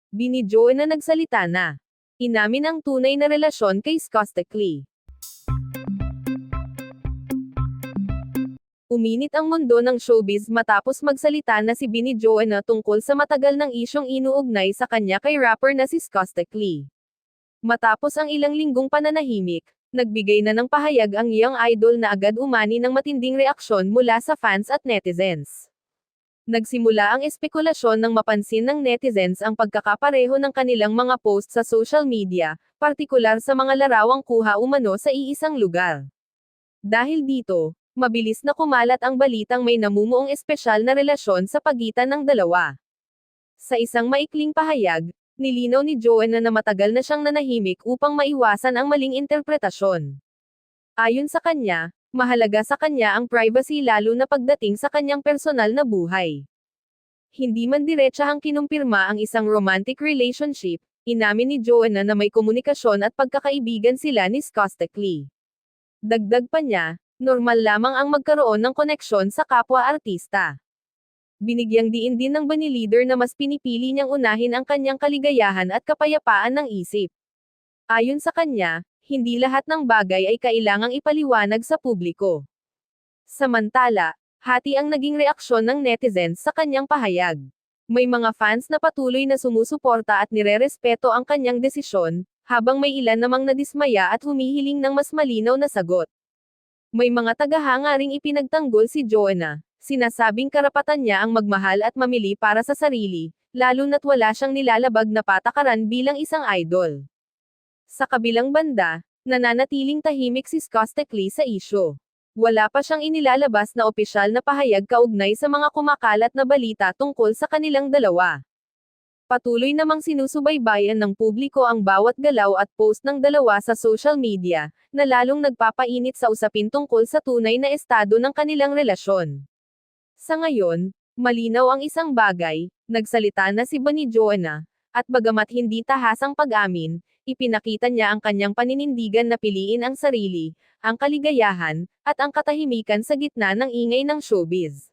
Binidyo na nagsalita na. Inamin ang tunay na relasyon kay Skostekli. Uminit ang mundo ng showbiz matapos magsalita na si Bini Joanna tungkol sa matagal ng isyong inuugnay sa kanya kay rapper na si Skostekli. Matapos ang ilang linggong pananahimik, nagbigay na ng pahayag ang young idol na agad umani ng matinding reaksyon mula sa fans at netizens. Nagsimula ang espekulasyon nang mapansin ng netizens ang pagkakapareho ng kanilang mga post sa social media, partikular sa mga larawang kuha umano sa iisang lugar. Dahil dito, mabilis na kumalat ang balitang may namumuong espesyal na relasyon sa pagitan ng dalawa. Sa isang maikling pahayag, nilinaw ni Joanna na matagal na siyang nanahimik upang maiwasan ang maling interpretasyon. Ayon sa kanya, mahalaga sa kanya ang privacy lalo na pagdating sa kanyang personal na buhay. Hindi man diretsahang kinumpirma ang isang romantic relationship, inamin ni Joanna na may komunikasyon at pagkakaibigan sila ni Skostekli. Dagdag pa niya, normal lamang ang magkaroon ng koneksyon sa kapwa-artista. Binigyang diin din ng Bani leader na mas pinipili niyang unahin ang kanyang kaligayahan at kapayapaan ng isip. Ayon sa kanya, hindi lahat ng bagay ay kailangang ipaliwanag sa publiko. Samantala, hati ang naging reaksyon ng netizens sa kanyang pahayag. May mga fans na patuloy na sumusuporta at nirerespeto ang kanyang desisyon, habang may ilan namang nadismaya at humihiling ng mas malinaw na sagot. May mga tagahanga ring ipinagtanggol si Joanna, sinasabing karapatan niya ang magmahal at mamili para sa sarili, lalo na't wala siyang nilalabag na patakaran bilang isang idol. Sa kabilang banda, nananatiling tahimik si Skostekli sa isyu. Wala pa siyang inilalabas na opisyal na pahayag kaugnay sa mga kumakalat na balita tungkol sa kanilang dalawa. Patuloy namang sinusubaybayan ng publiko ang bawat galaw at post ng dalawa sa social media, na lalong nagpapainit sa usapin tungkol sa tunay na estado ng kanilang relasyon. Sa ngayon, malinaw ang isang bagay, nagsalita na si Bani Joanna, at bagamat hindi tahasang pag-amin, ipinakita niya ang kanyang paninindigan na piliin ang sarili, ang kaligayahan, at ang katahimikan sa gitna ng ingay ng showbiz.